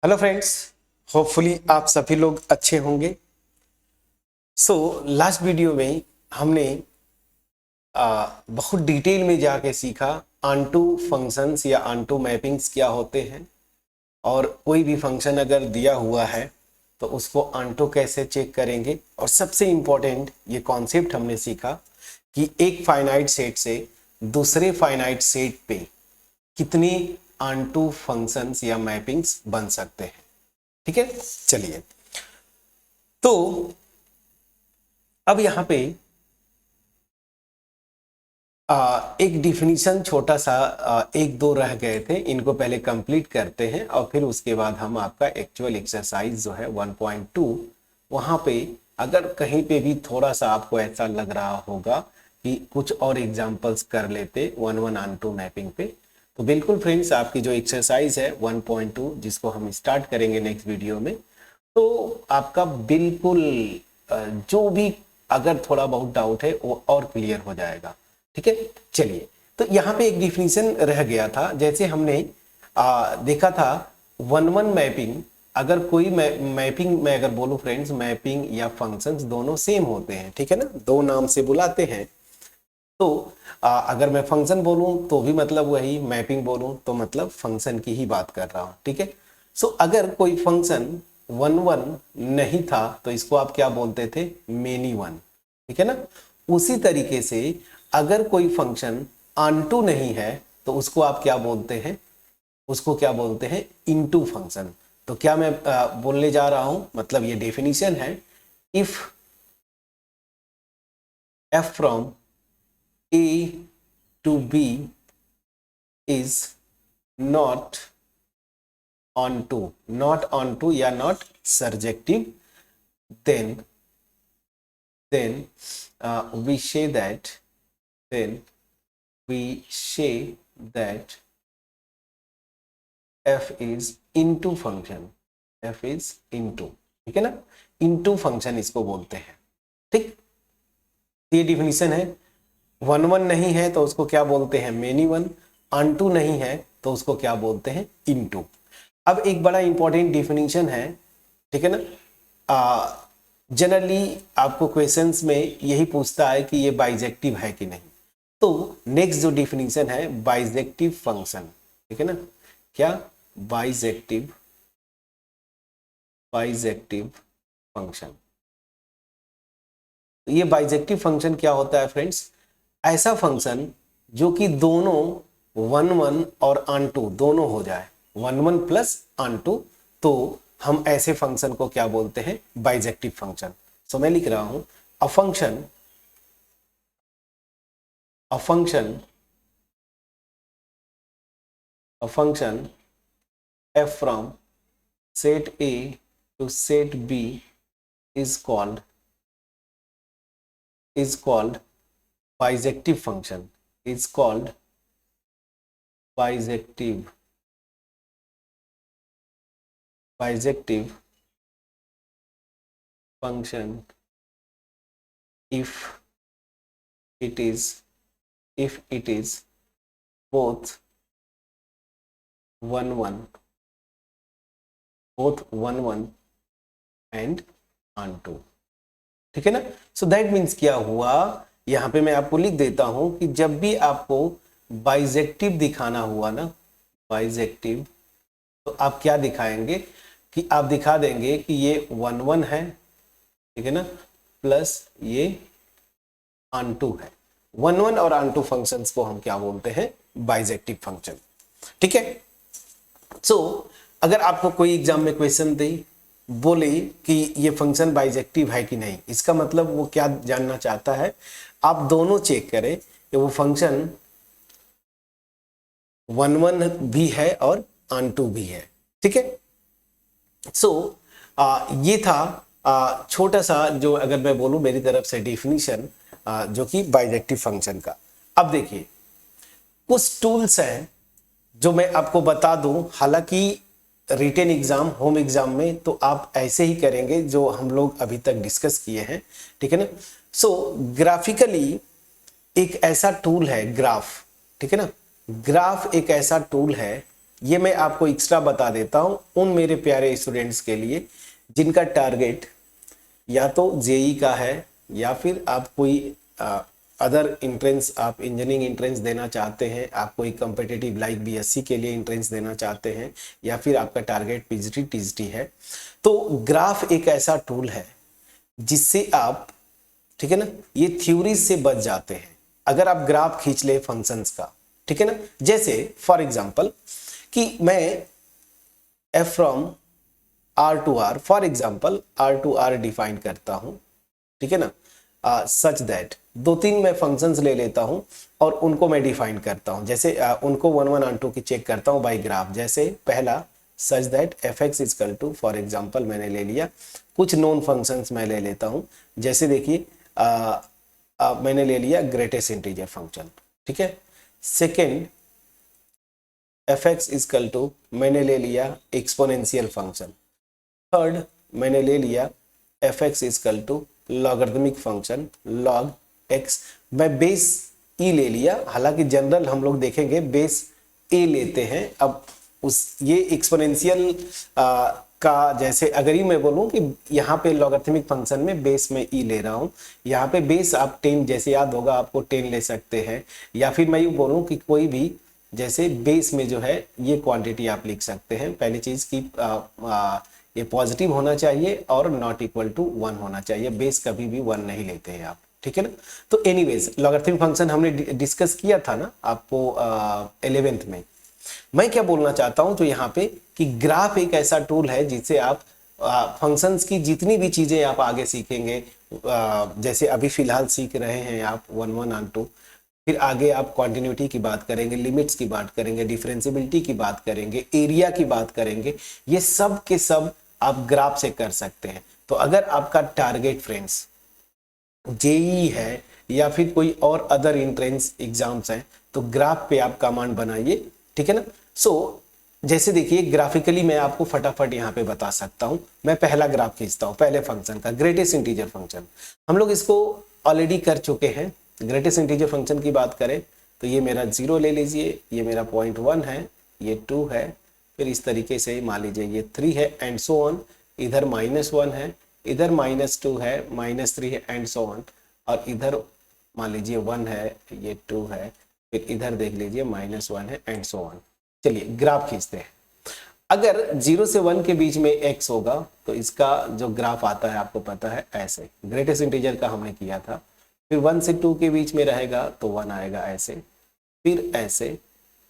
Hello friends, hopefully आप सभी लोग अच्छे होंगे। लास्ट वीडियो में हमने बहुत डिटेल में जाके सीखा ऑनटू फंक्शंस या ऑनटू मैपिंग्स क्या होते हैं, और कोई भी फंक्शन अगर दिया हुआ है तो उसको ऑनटू कैसे चेक करेंगे। और सबसे इम्पोर्टेंट ये कॉन्सेप्ट हमने सीखा कि एक फाइनाइट सेट से दूसरे फाइनाइट सेट पे कितनी ऑनटू फंक्शंस या मैपिंग्स बन सकते हैं। ठीक है, चलिए। तो अब यहां पे एक डिफिनीशन छोटा सा एक दो रह गए थे, इनको पहले कंप्लीट करते हैं और फिर उसके बाद हम आपका एक्चुअल एक्सरसाइज जो है 1.2 वहां पे अगर कहीं पे भी थोड़ा सा आपको ऐसा लग रहा होगा कि कुछ और एग्जांपल्स कर लेते 1 ऑन 2 मैपिंग पे, तो बिल्कुल फ्रेंड्स आपकी जो एक्सरसाइज है 1.2 जिसको हम स्टार्ट करेंगे नेक्स्ट वीडियो में, तो आपका बिल्कुल जो भी अगर थोड़ा बहुत डाउट है वो और क्लियर हो जाएगा। ठीक है, चलिए। तो यहाँ पे एक डिफिनीशन रह गया था, जैसे हमने देखा था 1 मैपिंग। अगर कोई मैपिंग मैं अगर बोलूं फ्रेंड्स, मैपिंग या फंक्शंस दोनों सेम होते हैं, ठीक है ना, दो नाम से बुलाते हैं। तो अगर मैं फंक्शन बोलूं तो भी मतलब वही, मैपिंग बोलूं तो मतलब फंक्शन की ही बात कर रहा हूं। ठीक है, अगर कोई फंक्शन 1 नहीं था तो इसको आप क्या बोलते थे, मेनी वन। ठीक है ना, उसी तरीके से अगर कोई फंक्शन ऑनटू नहीं है तो उसको आप क्या बोलते हैं, उसको क्या बोलते हैं, इनटू फंक्शन। तो क्या मैं बोलने जा रहा हूं, मतलब ये डेफिनेशन है, if F from A to B is not onto या not surjective, then we say that f is into function, f is into, ठीक है ना, into function इसको बोलते हैं। ठीक, ये डिफिनीशन है। 1 नहीं है तो उसको क्या बोलते हैं, मेनी वन। ऑनटू नहीं है तो उसको क्या बोलते हैं, इनटू। अब एक बड़ा इंपॉर्टेंट डिफिनीशन है, ठीक है ना, जनरली आपको क्वेश्चंस में यही पूछता है कि ये बाइजेक्टिव है कि नहीं। तो नेक्स्ट जो डिफिनीशन है, बाइजेक्टिव फंक्शन, ठीक है ना, क्या, बाइजेक्टिव फंक्शन। ये बाइजेक्टिव फंक्शन क्या होता है फ्रेंड्स, ऐसा फंक्शन जो कि दोनों 1 और ऑनटू दोनों हो जाए, 1 प्लस ऑनटू, तो हम ऐसे फंक्शन को क्या बोलते हैं, बाइजेक्टिव फंक्शन। सो मैं लिख रहा हूं, a function f from set A to set B is called bijective function, is called bijective function if it is both 1 and onto। ठीक है ना, सो दैट मीन्स क्या हुआ, यहां पे मैं आपको लिख देता हूं कि जब भी आपको बाइजेक्टिव दिखाना हुआ ना, बाइजेक्टिव, तो आप क्या दिखाएंगे कि आप दिखा देंगे कि ये 1 है, ठीक है ना, प्लस ये ऑनटू है। 1 और ऑनटू फंक्शंस को हम क्या बोलते हैं, बाइजेक्टिव फंक्शन। ठीक है, अगर आपको कोई एग्जाम में क्वेश्चन दे, बोले कि ये फंक्शन बाइजेक्टिव है कि नहीं, इसका मतलब वो क्या जानना चाहता है, आप दोनों चेक करें कि वो फंक्शन 1 भी है और ऑनटू भी है। ठीक है, ये था छोटा सा, जो अगर मैं बोलूं मेरी तरफ से डिफिनीशन, जो कि बाइजेक्टिव फंक्शन का। अब देखिए, कुछ टूल्स हैं जो मैं आपको बता दूं, हालांकि रिटेन एग्जाम, होम एग्जाम में तो आप ऐसे ही करेंगे जो हम लोग अभी तक डिस्कस किए हैं। ठीक है ना, ग्राफिकली एक ऐसा टूल है ग्राफ, ठीक है ना, ग्राफ एक ऐसा टूल है ये मैं आपको एक्स्ट्रा बता देता हूं उन मेरे प्यारे स्टूडेंट्स के लिए जिनका टारगेट या तो जेई का है या फिर आप कोई अदर एंट्रेंस, आप इंजीनियरिंग एंट्रेंस देना चाहते हैं, आप कोई कॉम्पिटिटिव लाइक बीएससी के लिए एंट्रेंस देना चाहते हैं, या फिर आपका टारगेट पीजीटी टीजीटी है। तो ग्राफ एक ऐसा टूल है जिससे आप, ठीक है ना, ये थ्योरीज से बच जाते हैं अगर आप ग्राफ खींच ले फंक्शंस का, ठीक है ना। जैसे फॉर एग्जांपल कि मैं f from r to r, for example r to r define करता हूं, ठीक है ना, सच दैट 2-3 मैं फंक्शंस ले लेता हूं और उनको मैं डिफाइन करता हूं, जैसे उनको 1 1 और 2 की चेक करता हूं बाय ग्राफ। जैसे पहला such that fx equal to, for example मैंने ले लिया कुछ नॉन फंक्शंस मैं ले लेता हूं, जैसे देखिए मैंने ले लिया ग्रेटेस्ट इंटीजर फंक्शन, ठीक है। सेकेंड fx इक्वल टू मैंने ले लिया एक्सपोनेंशियल फंक्शन। थर्ड मैंने ले लिया fx equal to logarithmic function log x। मैं बेस e ले लिया, हालांकि जनरल हम लोग देखेंगे बेस a लेते हैं। अब उस ये एक्सपोनेंशियल का, जैसे अगर ही मैं बोलूं कि यहाँ पे लॉगरिथमिक फंक्शन में बेस में e ले रहा हूँ, यहाँ पे बेस आप 10, जैसे याद होगा आपको 10 ले सकते हैं, या फिर मैं यूँ बोलूँ कि कोई भी जैसे बेस में जो है ये क्वांटिटी आप लिख सकते हैं। पहली चीज की ये पॉजिटिव होना चाहिए और नॉट इक्वल टू 1 होना चाहिए, बेस कभी भी 1 नहीं लेते हैं आप, ठीक है ना। तो एनीवेज लॉगरिथमिक फंक्शन हमने डिस्कस किया था ना आपको 11th में। मैं क्या बोलना चाहता हूं तो यहाँ पे कि ग्राफ एक ऐसा टूल है जिससे आप फंक्शंस की जितनी भी चीजें आप आगे सीखेंगे, जैसे अभी फिलहाल सीख रहे हैं आप 1 1 और 2, फिर आगे आप कॉन्टिन्यूटी की बात करेंगे, लिमिट्स की बात करेंगे, डिफरेंशिएबिलिटी की बात करेंगे, एरिया की बात करेंगे, ये सब के सब आप ग्राफ से कर सकते हैं। तो अगर आपका टारगेट फ्रेंड्स जेई है या फिर कोई और अदर एंट्रेंस एग्जाम्स हैं तो ग्राफ पे आप कमांड बनाइए, ठीक है ना। सो जैसे देखिए ग्राफिकली मैं आपको फटाफट यहाँ पे बता सकता हूँ। मैं पहला ग्राफ खींचता हूँ पहले फंक्शन का, ग्रेटेस्ट इंटीजर फंक्शन। हम लोग इसको ऑलरेडी कर चुके हैं। ग्रेटेस्ट इंटीजर फंक्शन की बात करें तो ये मेरा 0 ले लीजिए, ये मेरा 0.1 है, ये 2 है, फिर इस तरीके से मान लीजिए ये 3 है एंड सो ऑन। इधर -1 है, इधर -2 है, -3 है एंड सो ऑन, और इधर मान लीजिए 1 है, ये 2 है, फिर इधर देख लीजिए -1 है एंड सो ऑन। चलिए ग्राफ खींचते हैं। अगर 0 से 1 के बीच में x होगा तो इसका जो ग्राफ आता है आपको पता है ऐसे, ग्रेटेस्ट इंटीजर का हमने किया था। फिर 1 से 2 के बीच में रहेगा तो 1 आएगा ऐसे, फिर ऐसे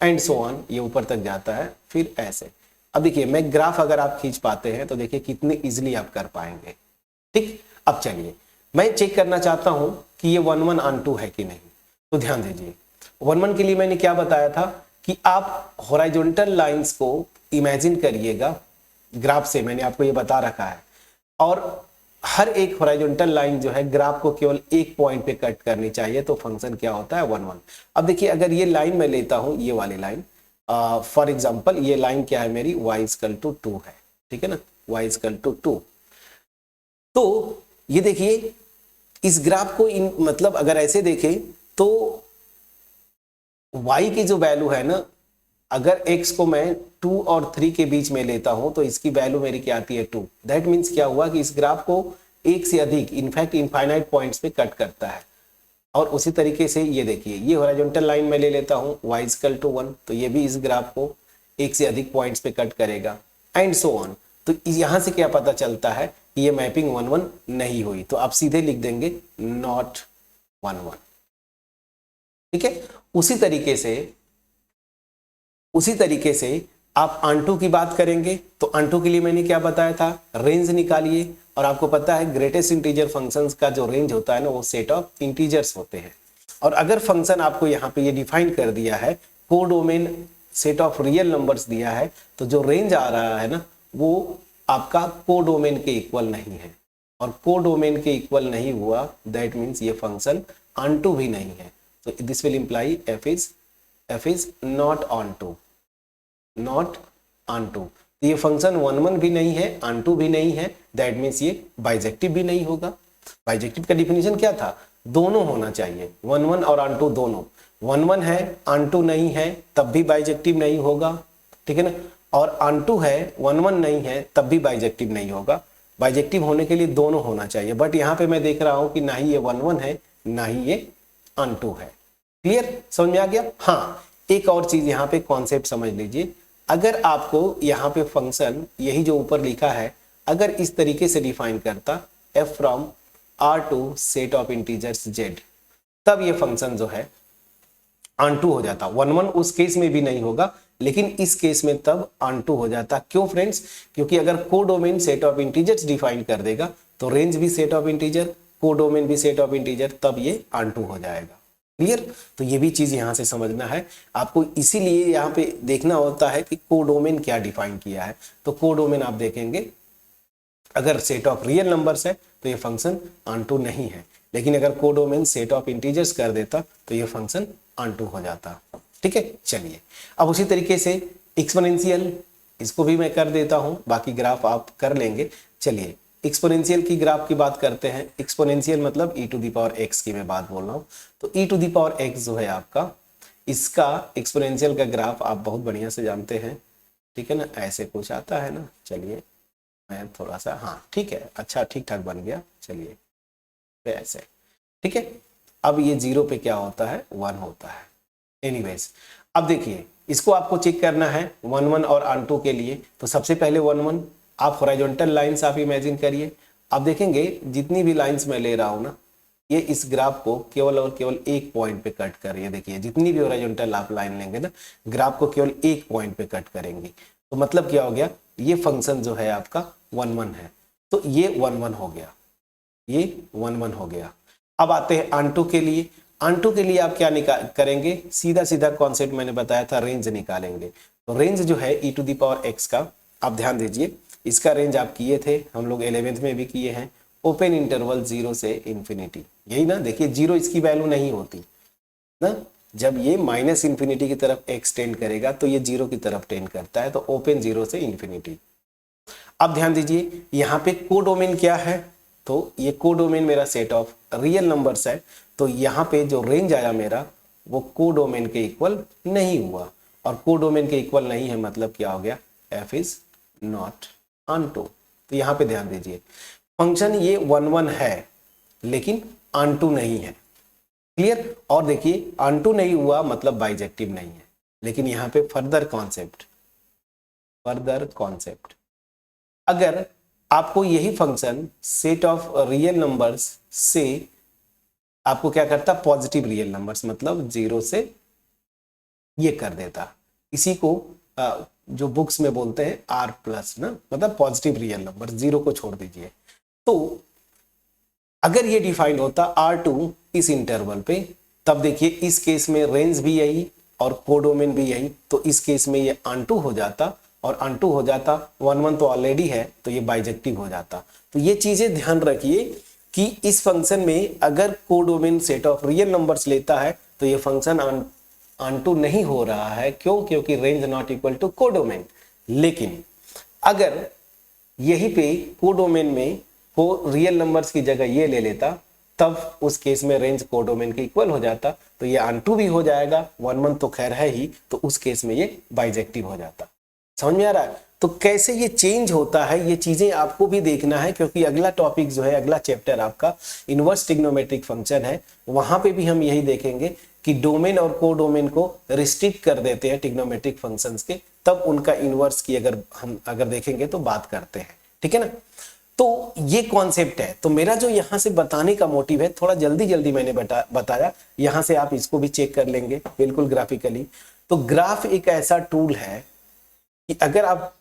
एंड सो ऑन, ये ऊपर तक जाता है, फिर ऐसे। अब देखिए मैं ग्राफ अगर आप खींच पाते हैं तो देखिए कितने इजीली आप कर पाएंगे, ठीक। अब चलिए मैं चेक करना चाहता हूं कि ये 1 1 और 2 है कि नहीं। तो ध्यान दीजिए 1 1 के लिए मैंने क्या बताया था कि आप हॉरिजॉन्टल लाइंस को इमेजिन करिएगा ग्राफ से, मैंने आपको ये बता रखा है, और हर एक हॉरिजॉन्टल लाइन जो है ग्राफ को केवल एक पॉइंट पे कट करनी चाहिए, तो फंक्शन क्या होता है 1 1। अब देखिए अगर ये लाइन मैं लेता हूं, ये वाली लाइन, फॉर एग्जांपल ये लाइन क्या है मेरी, y इक्वल टू 2 है, ठीक है ना, y इक्वल टू 2। तो ये देखिए इस ग्राफ को मतलब अगर ऐसे देखें तो y की जो वैल्यू है ना, अगर x को मैं 2 और 3 के बीच में लेता हूं तो इसकी वैल्यू मेरी क्या आती है 2। दैट मीन्स क्या हुआ कि इस ग्राफ को एक से अधिक, इनफैक्ट इनफाइनाइट पॉइंट्स पे कट करता है। और उसी तरीके से ये देखिए ये हॉरिजॉन्टल लाइन में ले लेता हूं y इक्वल टू 1, तो ये भी इस ग्राफ को एक से अधिक पॉइंट्स पे कट करेगा एंड सो ऑन। तो यहां से क्या पता चलता है कि ये मैपिंग 1 1 नहीं हुई, तो आप सीधे लिख देंगे नॉट 1 1, ठीक है। उसी तरीके से आप आंटू की बात करेंगे तो आंटू के लिए मैंने क्या बताया था, रेंज निकालिए। और आपको पता है ग्रेटेस्ट इंटीजर फंक्शंस का जो रेंज होता है ना वो सेट ऑफ इंटीजर्स होते हैं। और अगर फंक्शन आपको यहाँ पे ये डिफाइन कर दिया है, codomain set of real numbers दिया है, तो जो रेंज आ रहा है ना वो आपका कोडोमेन के इक्वल नहीं है, और कोडोमेन के इक्वल नहीं हुआ दैट मीन्स ये फंक्शन आंटू भी नहीं है। तो this will imply f is not onto, not onto। तो ये फंक्शन 1 1 भी नहीं है, onto भी नहीं है, दैट मीन्स ये बाइजेक्टिव भी नहीं होगा। बाइजेक्टिव का डिफिनेशन क्या था, दोनों होना चाहिए, 1 1 और onto दोनों। 1 1 है onto नहीं है तब भी बाइजेक्टिव नहीं होगा, ठीक है ना, और ऑन टू है, 1 1 नहीं है, तब भी बाइजेक्टिव नहीं होगा। बाइजेक्टिव होने के लिए दोनों होना चाहिए, बट यहाँ पे मैं देख रहा हूं कि ना ही ये 1 1 है ना ही ये ऑन टू है। क्लियर, समझ में आ गया। हाँ, एक और चीज यहाँ पे कॉन्सेप्ट समझ लीजिए, अगर आपको यहाँ पे फंक्शन यही जो ऊपर लिखा है अगर इस तरीके से डिफाइन करता f from R to set of integers z, तब ये फंक्शन जो है ऑन टू हो जाता। 1 1 उस केस में भी नहीं होगा, लेकिन इस केस में तब ऑन टू हो जाता। क्यों फ्रेंड्स? क्योंकि अगर codomain set of integers define कर देगा तो रेंज भी सेट ऑफ इंटीजर, कोडोमेन भी सेट ऑफ इंटीजर, तब ये ऑन टू हो जाएगा। क्लियर? तो ये भी चीज यहां से समझना है आपको, इसीलिए यहां पे देखना होता है कि कोडोमेन क्या डिफाइन किया है। तो कोडोमेन आप देखेंगे अगर सेट ऑफ रियल नंबर्स है तो ये फंक्शन ऑन टू नहीं है, लेकिन अगर कोडोमेन सेट ऑफ इंटीजर्स कर देता तो ये फंक्शन ऑन टू हो जाता। ठीक है, चलिए अब उसी तरीके से एक्सपोनेंशियल, इसको भी मैं कर देता हूं, बाकी ग्राफ आप कर लेंगे। चलिए एक्सपोनेंशियल की ग्राफ की बात करते हैं। एक्सपोनेंशियल मतलब e to the power x की मैं बात बोल रहा हूं। तो e to the power x जो है आपका, इसका एक्सपोनेंशियल का ग्राफ आप बहुत बढ़िया से जानते हैं। ठीक है ना, ऐसे कुछ आता है ना। चलिए मैं थोड़ा सा, हाँ ठीक है, अच्छा ठीक ठाक बन गया। चलिए ऐसे, ठीक है। अब ये 0 पे क्या होता है, 1 होता है। एनीवेज, अब देखिए इसको आपको चेक करना है 1 1 और ऑन टू के लिए। तो सबसे पहले 1 1 आप हॉरिजॉन्टल लाइंस आप इमेजिन करिए। आप देखेंगे जितनी भी लाइंस मैं ले रहा हूं ना, ये इस ग्राफ को केवल और केवल एक पॉइंट पे कट कर रही है। देखिए जितनी भी हॉरिजॉन्टल आप लाइन लेंगे ना, ग्राफ को केवल एक पॉइंट पे कट करेंगे। तो मतलब क्या हो गया, ये फंक्शन जो है आपका 1 1 है, तो ये 1 1 हो गया, ये 1 1 हो गया। अब आते हैं ऑन टू के लिए। ऑन टू के लिए आप क्या करेंगे, सीधा सीधा कॉन्सेप्ट मैंने बताया था, रेंज निकालेंगे। तो रेंज जो है e to the power x का, आप ध्यान दीजिए, इसका रेंज आप किए थे, हम लोग 11th में भी किए हैं, ओपन इंटरवल 0 से इंफिनिटी। यही ना, देखिए 0 इसकी वैल्यू नहीं होती ना, जब ये माइनस इंफिनिटी की तरफ एक्सटेंड करेगा तो ये 0 की तरफ टेंड करता है। तो ओपन 0 से इंफिनिटी। अब ध्यान दीजिए यहाँ पे कोडोमेन क्या है, तो ये कोडोमेन मेरा सेट ऑफ रियल नंबर्स है। तो यहाँ पे जो रेंज आया मेरा, वो कोडोमेन के इक्वल नहीं हुआ, और कोडोमेन के इक्वल नहीं है मतलब क्या हो गया, f is not onto. तो यहाँ पे ध्यान दीजिए, फंक्शन ये 1 1 है लेकिन ऑन टू नहीं है। क्लियर? और देखिए ऑन टू नहीं हुआ मतलब बाइजेक्टिव नहीं है। लेकिन यहाँ पे फर्दर कॉन्सेप्ट, अगर आपको यही function set of real numbers से आपको क्या करता, पॉजिटिव रियल नंबर्स मतलब 0 से ये कर देता, इसी को जो बुक्स में बोलते हैं R+ ना, मतलब पॉजिटिव रियल नंबर, 0 को छोड़ दीजिए। तो अगर ये डिफाइंड होता R2 इस इंटरवल पे, तब देखिए इस केस में रेंज भी यही और कोडोमेन भी यही, तो इस केस में ये ऑन टू हो जाता, और ऑन टू हो जाता, 1 1 तो ऑलरेडी है तो ये बाइजेक्टिव हो जाता। तो ये चीजें ध्यान रखिए कि इस फंक्शन में अगर codomain set of real numbers लेता है तो ये फंक्शन ऑन टू नहीं हो रहा है। क्यों? क्योंकि range not equal to codomain. लेकिन अगर यही पे कोडोमेन में को रियल नंबर्स की जगह ये ले लेता, तब उस केस में रेंज कोडोमेन के इक्वल हो जाता, तो ये ऑन टू भी हो जाएगा, 1 1 तो खैर है ही, तो उस केस में ये बाइजेक्टिव हो जाता। समझ में आ रहा है? तो कैसे ये चेंज होता है, ये चीजें आपको भी देखना है, क्योंकि अगला टॉपिक जो है, अगला चैप्टर आपका इनवर्स ट्रिग्नोमेट्रिक फंक्शन है, वहां पे भी हम यही देखेंगे कि डोमेन और कोडोमेन को रिस्ट्रिक्ट कर देते हैं ट्रिग्नोमेट्रिक फंक्शंस के, तब उनका इनवर्स की अगर देखेंगे तो बात करते हैं। ठीक है ना? तो ये कॉन्सेप्ट है। तो मेरा जो यहाँ से बताने का मोटिव है, थोड़ा जल्दी मैंने बताया, यहाँ से आप इसको भी चेक कर लेंगे बिल्कुल ग्राफिकली। तो ग्राफ एक ऐसा टूल है कि अगर आप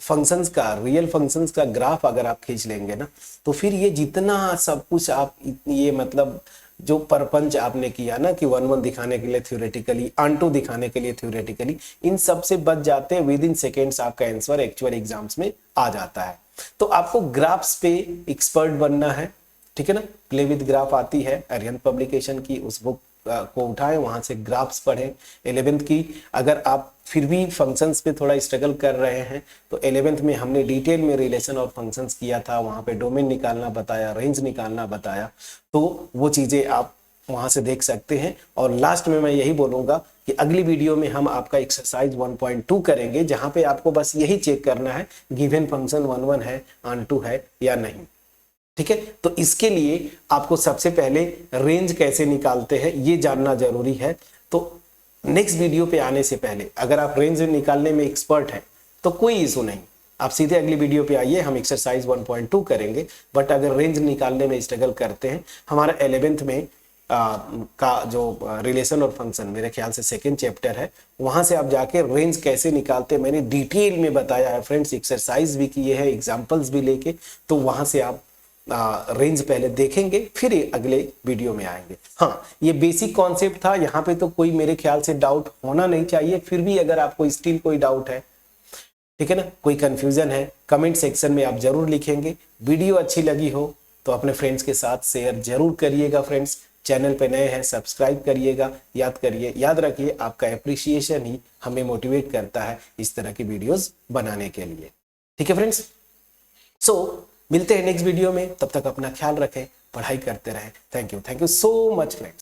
फंक्शंस का, रियल फंक्शंस का ग्राफ अगर आप खींच लेंगे ना, तो फिर ये जितना सब कुछ आप ये मतलब जो परपंच आपने किया ना कि 1 1 दिखाने के लिए थ्योरेटिकली, ऑन टू दिखाने के लिए थ्योरेटिकली, इन सब से बच जाते हैं। विद इन सेकेंड्स आपका आंसर एक्चुअल एग्जाम्स में आ जाता है। तो आपको ग्राफ्स पे एक्सपर्ट बनना है। ठीक है ना? प्ले विद ग्राफ आती है अरिहंत पब्लिकेशन की, उस बुक को उठाएं, वहां से ग्राफ्स पढ़ें 11th की। अगर आप फिर भी फंक्शंस पे थोड़ा स्ट्रगल कर रहे हैं तो 11th में हमने डिटेल में रिलेशन और फंक्शंस किया था, वहां पे डोमेन निकालना बताया, रेंज निकालना बताया, तो वो चीजें आप वहां से देख सकते हैं। और लास्ट में मैं यही बोलूंगा कि अगली वीडियो में हम आपका एक्सरसाइज 1.2 करेंगे, जहां पे आपको बस यही चेक करना है गिवन फंक्शन 1 है, ऑन टू है या नहीं। ठीक है, तो इसके लिए आपको सबसे पहले रेंज कैसे निकालते हैं ये जानना जरूरी है। तो नेक्स्ट वीडियो पे आने से पहले अगर आप रेंज निकालने में एक्सपर्ट हैं तो कोई इशू नहीं, आप सीधे अगली वीडियो पे आइए, हम एक्सरसाइज 1.2 करेंगे। बट अगर रेंज निकालने में स्ट्रगल करते हैं, हमारा 11th में का जो रिलेशन और फंक्शन मेरे ख्याल से सेकेंड चैप्टर है, वहां से आप जाके रेंज कैसे निकालते हैं मैंने डिटेल में बताया है फ्रेंड्स, एक्सरसाइज भी किए हैं, एग्जाम्पल्स भी लेके, तो वहां से आप रेंज पहले देखेंगे फिर अगले वीडियो में आएंगे। हाँ, ये बेसिक कॉन्सेप्ट था, यहाँ पे तो कोई मेरे ख्याल से डाउट होना नहीं चाहिए। फिर भी अगर आपको स्टिल कोई डाउट है, ठीक है ना, कोई कंफ्यूजन है, कमेंट सेक्शन में आप जरूर लिखेंगे। वीडियो अच्छी लगी हो तो अपने फ्रेंड्स के साथ शेयर जरूर करिएगा। फ्रेंड्स चैनल पे नए हैं सब्सक्राइब करिएगा। याद रखिए आपका एप्रिसिएशन ही हमें मोटिवेट करता है इस तरह की वीडियोस बनाने के लिए। ठीक है फ्रेंड्स, सो मिलते हैं नेक्स्ट वीडियो में, तब तक अपना ख्याल रखें, पढ़ाई करते रहें। Thank you so much friends.